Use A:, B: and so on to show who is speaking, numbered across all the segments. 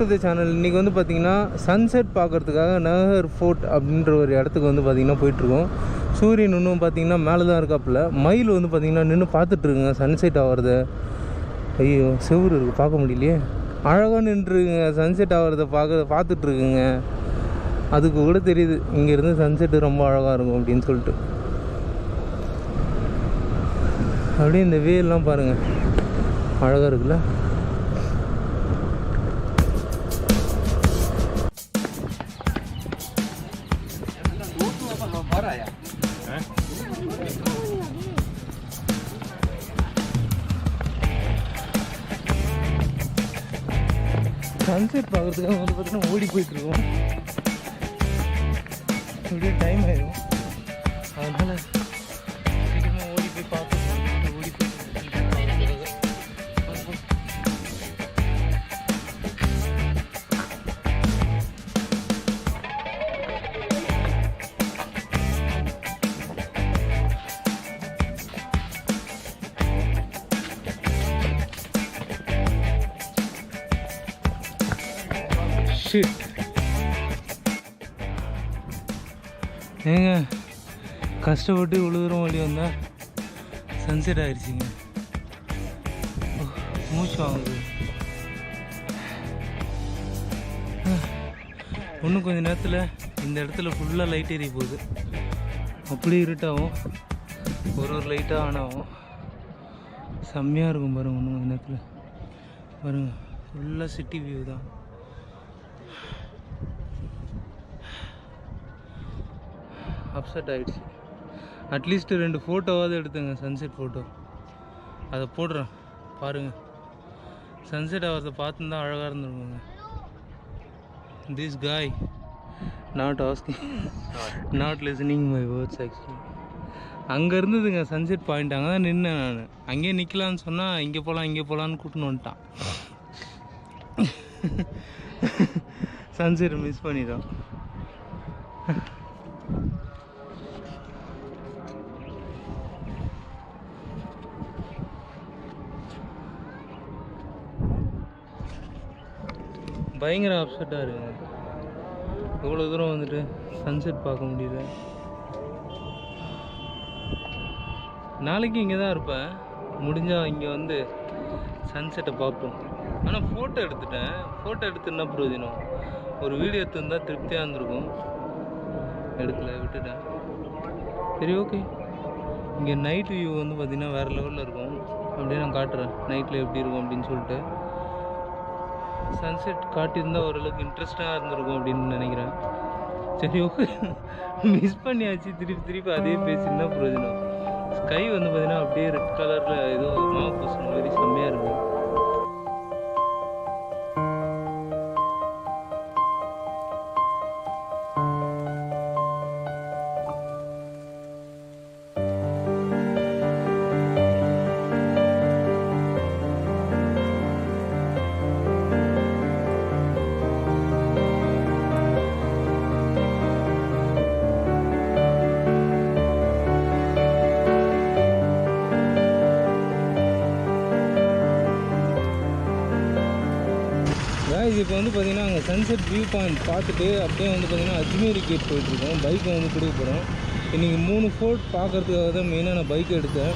A: To the channel. இன்றைக்கி வந்து பார்த்திங்கன்னா சன்செட் பார்க்குறதுக்காக நஹர் ஃபோர்ட் அப்படின்ற ஒரு இடத்துக்கு வந்து பார்த்திங்கன்னா போயிட்டுருக்கோம். சூரியன் இன்னும் பார்த்திங்கன்னா மேலே தான் இருக்காப்புல. மயில் வந்து பார்த்திங்கன்னா நின்று பார்த்துட்ருக்குங்க சன்செட் ஆகிறத. ஐயோ செவ்வறு இருக்குது பார்க்க முடியலையே. அழகாக நின்றுருக்குங்க சன்செட் ஆகிறத பார்த்துட்ருக்குங்க. அதுக்கு கூட தெரியுது இங்கேருந்து சன்செட்டு ரொம்ப அழகாக இருக்கும் அப்படின்னு சொல்லிட்டு. அப்படியே இந்த வேலாம் பாருங்கள் அழகாக இருக்குல்ல. சன்செட் பார்க்குறதுக்காக வந்து பார்த்தீங்கன்னா ஓடி போயிட்டுருக்கோம். இப்படியே டைம் ஆயிடும். அதனால் சீக்கிரமாக ஓடி போய் பார்த்து ஓடி போய் ஏங்க கஷ்டப்பட்டு இவ்வளோ தூரம் வழி வந்தால் சன்செட் ஆகிடுச்சிங்க. மூச்சு வாங்குது. இன்னும் கொஞ்சம் நேரத்தில் இந்த இடத்துல ஃபுல்லாக லைட் எரிய போகுது. அப்படியே இருட்டாகும், ஒரு லைட்டாக ஆன் ஆகும். செம்மையாக இருக்கும் பாருங்கள். இன்னும் கொஞ்சம் நேரத்தில் பாருங்கள் ஃபுல்லாக சிட்டி வியூ தான். அப்செட் ஆகிடுச்சு. அட்லீஸ்ட் 2 ஃபோட்டோவாவது எடுத்துங்க, சன்செட் ஃபோட்டோ. அதை போடுறேன் பாருங்கள். சன்செட் ஆகிறத பார்த்துன்னு தான் அழகாக இருந்துருக்குங்க. This guy not asking not listening my words actually. அங்கே இருந்ததுங்க சன்செட் பாயிண்ட். அங்கே தான் நின்னேன் நான். அங்கேயே நிற்கலான்னு சொன்னால் இங்கே போகலாம் இங்கே போகலான்னு கூட்டின்னு வந்துட்டான். சன்செட் மிஸ் பண்ணிட்டோம். பயங்கர அப்செட்டாக இருக்குங்க. இவ்வளோ தூரம் வந்துட்டு சன்செட் பார்க்க முடியல. நாளைக்கு இங்கே தான் இருப்பேன். முடிஞ்சால் இங்கே வந்து சன்செட்டை பார்ப்போம். ஆனால் ஃபோட்டோ எடுத்துட்டேன். ஃபோட்டோ எடுத்து என்ன பிரயோஜனம்? ஒரு வீடியோ எடுத்துருந்தால் திருப்தியாக இருந்திருக்கும். எடுக்கலை, விட்டுட்டேன். சரி ஓகே. இங்கே நைட் வியூ வந்து பார்த்திங்கன்னா வேறு லெவலில் இருக்கும். அப்படியே நான் காட்டுறேன் நைட்டில் எப்படி இருக்கும் அப்படின்னு சொல்லிட்டு. சன்செட் காட்டியிருந்தால் ஓரளவுக்கு இன்ட்ரெஸ்டாக இருந்திருக்கும் அப்படின்னு நினைக்கிறேன். சரி ஓகே, மிஸ் பண்ணியாச்சு. திருப்பி அதே பேசினா பிரயோஜனம். ஸ்கை வந்து பார்த்திங்கன்னா அப்படியே ரெட் கலரில் ஏதோ மாவு பூசின மாதிரி செம்மையாக இருக்கும். இப்போ வந்து பார்த்திங்கன்னா அங்கே சன்செட் வியூ பாயிண்ட் பார்த்துட்டு அப்படியே வந்து பார்த்திங்கன்னா அஜ்மீர் கேட் போயிட்டுருக்கோம். பைக்கை வந்து கொடுக்க போகிறோம். இன்றைக்கி 3 ஃபோர்ட் பார்க்குறதுக்காக தான் மெயினாக நான் பைக்கை எடுத்தேன்.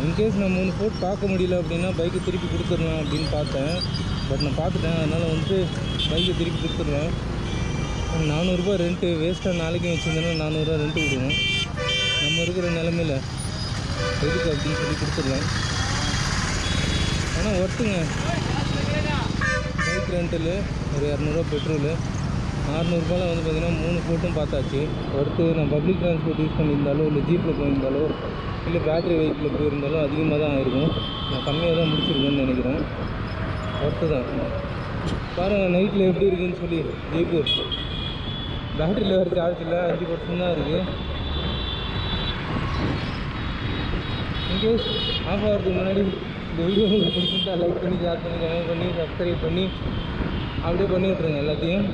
A: இன்கேஸ் நான் 3 ஃபோர்ட் பார்க்க முடியல அப்படின்னா பைக்கை திருப்பி கொடுத்துடலாம் அப்படின்னு பார்த்தேன். பட் நான் பார்த்துட்டேன். அதனால் வந்து பைக்கை திருப்பி கொடுத்துட்றேன். 400 ரூபா ரெண்ட்டு வேஸ்ட்டாக நாளைக்கும் வச்சுருந்தேன்னா 400 ரூபா ரெண்ட்டு விடுவோம். நம்ம இருக்கிற நிலமையில் எதுக்கு அப்படின்னு சொல்லி கொடுத்துடலாம். ஆனால் ஒர்த்துங்க. பைக் ரெண்டலு ஒரு 200 பெட்ரோலு 600 வந்து பார்த்திங்கன்னா 3 ஃபோட்டும் பார்த்தாச்சு. ஒருத்து நான் பப்ளிக் ட்ரான்ஸ்போர்ட் யூஸ் பண்ணியிருந்தாலோ இல்லை ஜீப்பில் போயிருந்தாலோ இல்லை பேட்ரி வெஹிக்கிளில் போயிருந்தாலும் அதிகமாக தான் ஆகிருக்கும். நான் கம்மியாக தான் முடிச்சிருக்கேன்னு நினைக்கிறேன். ஒர்த்து தான். பாருங்கள் நைட்டில் எப்படி இருக்குதுன்னு சொல்லி. ஜெய்ப்பூர் பேட்டரியில் வேறு சார்ஜ் இல்லை, 5% தான் இருக்குது. இன்கேஸ் ஆஃப் ஆகிறதுக்கு முன்னாடி இந்த வீடியோ உங்களுக்கு பிடிச்சிருந்தா லைக் பண்ணி, ஷேர் பண்ணி, கமெண்ட் பண்ணி, சப்ஸ்கிரைப் பண்ணி அப்படியே பண்ணி விட்ருங்க எல்லாத்தையும்.